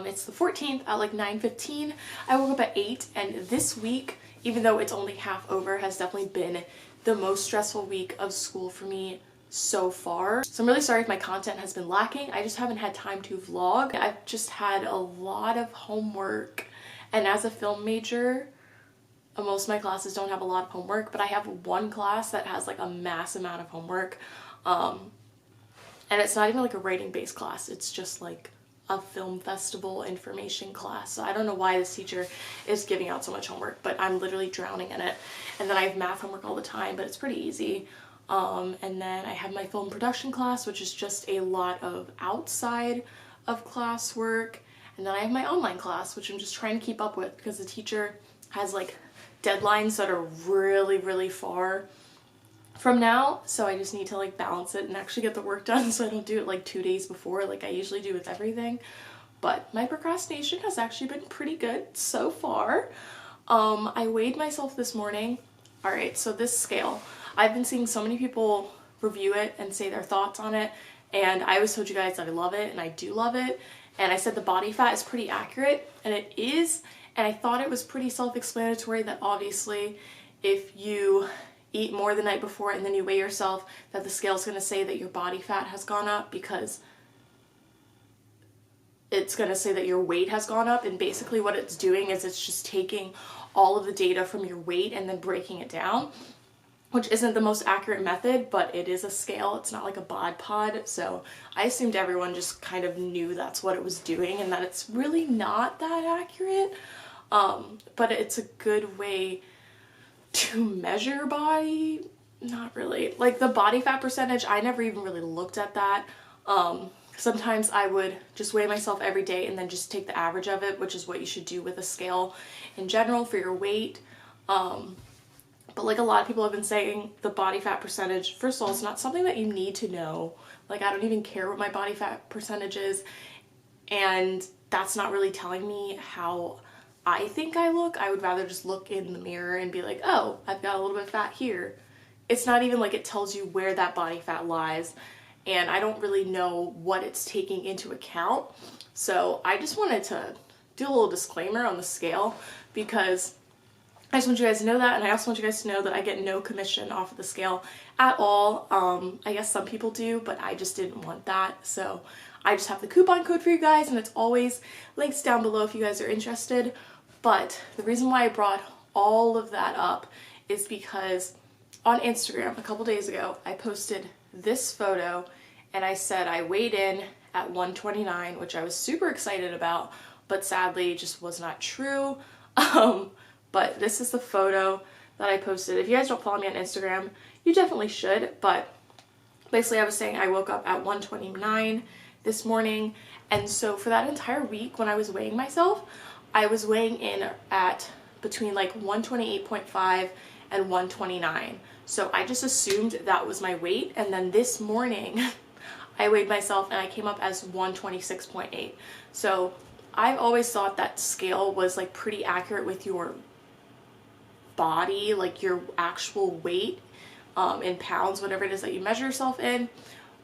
It's the 14th at like 9:15. I woke up at 8, and this week, even though it's only half over, has definitely been the most stressful week of school for me so far. So I'm really sorry if my content has been lacking. I just haven't had time to vlog. I've just had a lot of homework, and as a film major, most of my classes don't have a lot of homework, but I have one class that has like a mass amount of homework. And it's not even like a writing based class, it's just like a film festival information class. So I don't know why this teacher is giving out so much homework, but I'm literally drowning in it. And then I have math homework all the time, but it's pretty easy. And then I have my film production class, which is just a lot of outside of class work. And then I have my online class, which I'm just trying to keep up with because the teacher has like deadlines that are really far from now, so I just need to like balance it and actually get the work done so I don't do it like 2 days before like I usually do with everything. But my procrastination has actually been pretty good so far. I weighed myself this morning. Alright, so this scale, I've been seeing so many people review it and say their thoughts on it, and I always told you guys that I love it, and I do love it, and I said the body fat is pretty accurate, and it is, and I thought it was pretty self-explanatory that obviously if you eat more the night before and then you weigh yourself, that the scale's going to say that your body fat has gone up because it's going to say that your weight has gone up. And basically what it's doing is it's just taking all of the data from your weight and then breaking it down, which isn't the most accurate method, but it is a scale. It's not like a bod pod. So I assumed everyone just kind of knew that's what it was doing and that it's really not that accurate. But it's a good way to measure your body. Not really. Like the body fat percentage, I never even really looked at that. Sometimes I would just weigh myself every day and then just take the average of it, which is what you should do with a scale in general for your weight. But like a lot of people have been saying, the body fat percentage, first of all, it's not something that you need to know. Like I don't even care what my body fat percentage is, and that's not really telling me how I think I look. I would rather just look in the mirror and be like, oh, I've got a little bit of fat here. It's not even like it tells you where that body fat lies, and I don't really know what it's taking into account. So I just wanted to do a little disclaimer on the scale because I just want you guys to know that, and I also want you guys to know that I get no commission off of the scale at all. I guess some people do, but I just didn't want that. So I just have the coupon code for you guys, and it's always links down below if you guys are interested. But the reason why I brought all of that up is because on Instagram a couple days ago, I posted this photo and I said I weighed in at 129, which I was super excited about, but sadly just was not true. But this is the photo that I posted. If you guys don't follow me on Instagram, you definitely should. But basically I was saying I woke up at 129 this morning, and so for that entire week when I was weighing myself, I was weighing in at between like 128.5 and 129. So I just assumed that was my weight, and then this morning I weighed myself and I came up as 126.8. So I've always thought that scale was like pretty accurate with your body, like your actual weight in pounds, whatever it is that you measure yourself in.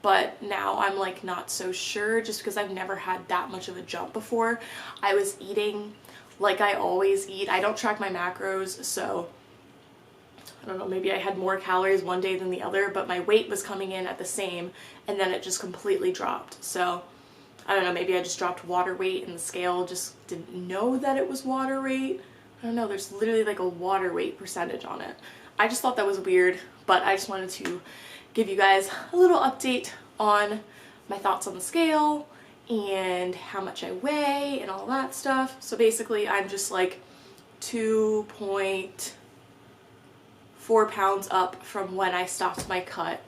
But now I'm like not so sure just because I've never had that much of a jump before. I was eating like I always eat. I don't track my macros, so I don't know, maybe I had more calories one day than the other, but my weight was coming in at the same, and then it just completely dropped. So I don't know, maybe I just dropped water weight and the scale just didn't know that it was water weight. I don't know, there's literally like a water weight percentage on it. I just thought that was weird, but I just wanted to give you guys a little update on my thoughts on the scale and how much I weigh and all that stuff. So basically I'm just like 2.4 pounds up from when I stopped my cut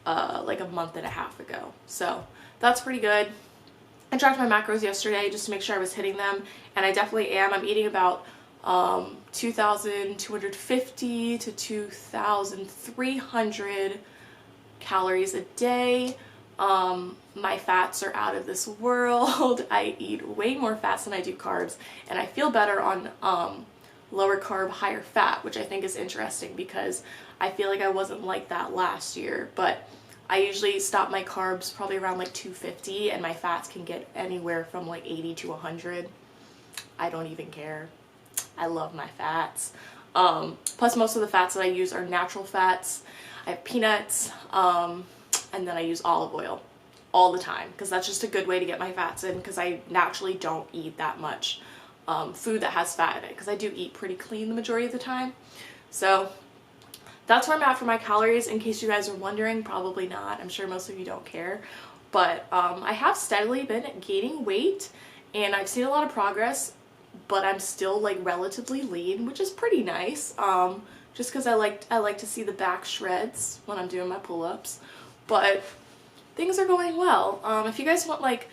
like a month and a half ago. So that's pretty good. I tracked my macros yesterday just to make sure I was hitting them, and I definitely am. I'm eating about 2,250 to 2,300 calories a day. My fats are out of this world. I eat way more fats than I do carbs, and I feel better on lower carb, higher fat, which I think is interesting because I feel like I wasn't like that last year. But I usually stop my carbs probably around like 250, and my fats can get anywhere from like 80 to 100. I don't even care. I love my fats. Plus most of the fats that I use are natural fats. I have peanuts, and then I use olive oil all the time because that's just a good way to get my fats in, because I naturally don't eat that much food that has fat in it, because I do eat pretty clean the majority of the time. So that's where I'm at for my calories, in case you guys are wondering. Probably not. I'm sure most of you don't care. But I have steadily been gaining weight, and I've seen a lot of progress, but I'm still like relatively lean, which is pretty nice. Just because I like to see the back shreds when I'm doing my pull-ups. But things are going well. If you guys want like,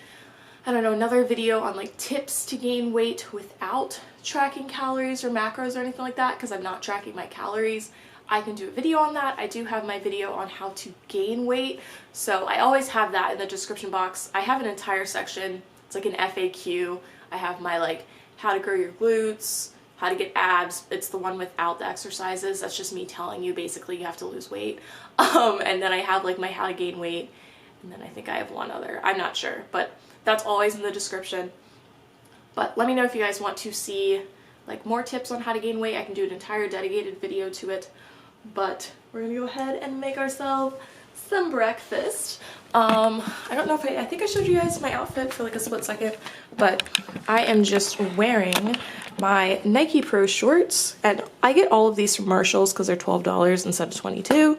I don't know, another video on like tips to gain weight without tracking calories or macros or anything like that, because I'm not tracking my calories, I can do a video on that. I do have my video on how to gain weight, so I always have that in the description box. I have an entire section. It's like an FAQ. I have my like how to grow your glutes, how to get abs. It's the one without the exercises. That's just me telling you basically you have to lose weight. And then I have like my how to gain weight, and then I think I have one other. I'm not sure, but that's always in the description. But let me know if you guys want to see like more tips on how to gain weight. I can do an entire dedicated video to it. But we're gonna go ahead and make ourselves some breakfast. I don't know if I think I showed you guys my outfit for like a split second, but I am just wearing my Nike Pro shorts, and I get all of these from Marshalls because they're $12 instead of $22.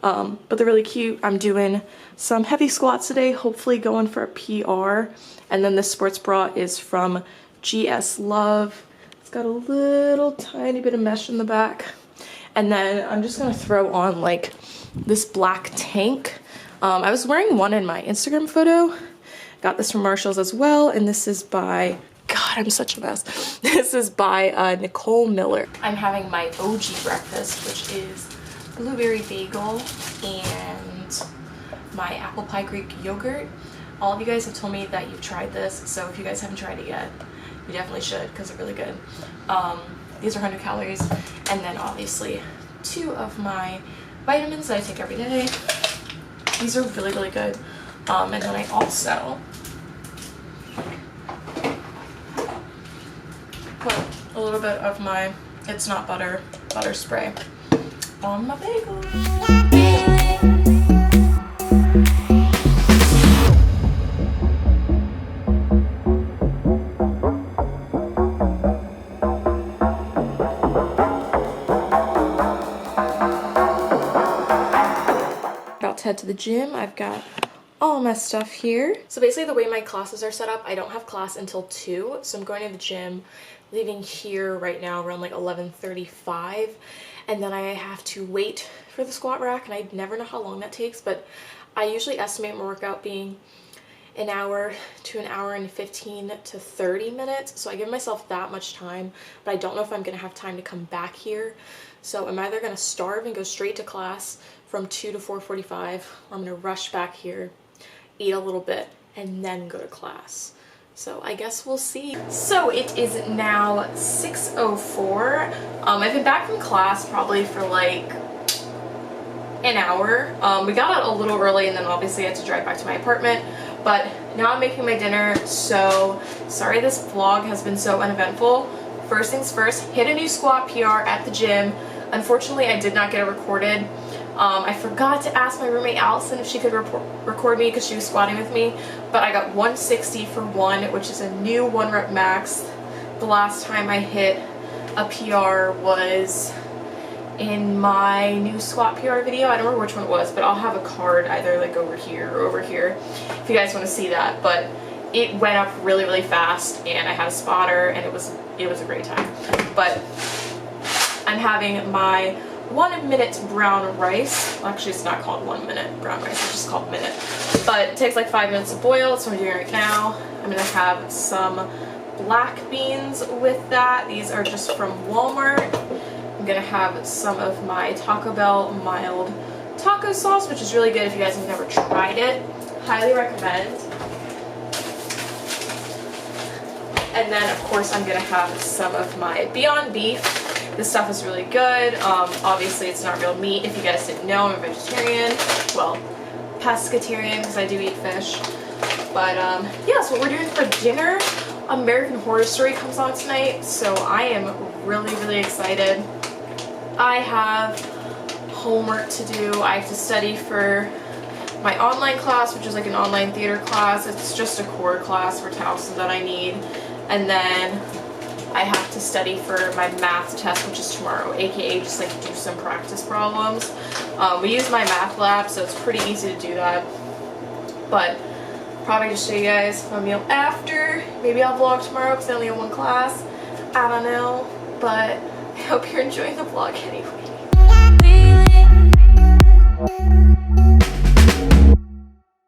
But they're really cute. I'm doing some heavy squats today, hopefully going for a PR. And then this sports bra is from GS Love. It's got a little tiny bit of mesh in the back. And then I'm just gonna throw on like this black tank. I was wearing one in my Instagram photo. Got this from Marshalls as well, and this is by, God, I'm such a mess. This is by Nicole Miller. I'm having my OG breakfast, which is blueberry bagel and my apple pie Greek yogurt. All of you guys have told me that you've tried this, so if you guys haven't tried it yet, you definitely should, because they're really good. These are 100 calories, and then obviously 2 of my vitamins that I take every day. These are really, really good. And then I also put a little bit of my It's Not Butter spray on my bagel. Head to the gym. I've got all my stuff here. So basically the way my classes are set up, I don't have class until 2, so I'm going to the gym, leaving here right now around like 11:35, and then I have to wait for the squat rack, and I never know how long that takes, but I usually estimate my workout being an hour to an hour and 15 to 30 minutes, so I give myself that much time, but I don't know if I'm gonna have time to come back here. So I'm either gonna starve and go straight to class from 2 to 4:45, or I'm gonna rush back here, eat a little bit, and then go to class. So I guess we'll see. So it is now 6:04. I've been back from class probably for like an hour. We got out a little early, and then obviously I had to drive back to my apartment, but now I'm making my dinner. So sorry this vlog has been so uneventful. First things first, hit a new squat PR at the gym. Unfortunately, I did not get it recorded. I forgot to ask my roommate Allison if she could record me because she was squatting with me, but I got 160 for 1, which is a new 1 rep max. The last time I hit a PR was in my new squat PR video. I don't remember which one it was, but I'll have a card either like over here or over here if you guys want to see that. But it went up really, really fast, and I had a spotter, and it was a great time. But I'm having my 1 minute brown rice. Well, actually, it's not called 1 minute brown rice, it's just called minute. But it takes like 5 minutes to boil. That's what I'm doing right now. I'm gonna have some black beans with that. These are just from Walmart. I'm gonna have some of my Taco Bell mild taco sauce, which is really good if you guys have never tried it. Highly recommend. And then, of course, I'm gonna have some of my Beyond Beef. This stuff is really good. Obviously, it's not real meat. If you guys didn't know, I'm a vegetarian. Well, pescatarian because I do eat fish. But yeah, so what we're doing for dinner, American Horror Story comes on tonight, so I am really, really excited. I have homework to do. I have to study for my online class, which is like an online theater class. It's just a core class for Towson that I need. And then I have to study for my math test, which is tomorrow, aka just like do some practice problems. We use my math lab, so it's pretty easy to do that. But probably just show you guys my meal after. Maybe I'll vlog tomorrow because I only have one class. I don't know, but I hope you're enjoying the vlog anyway.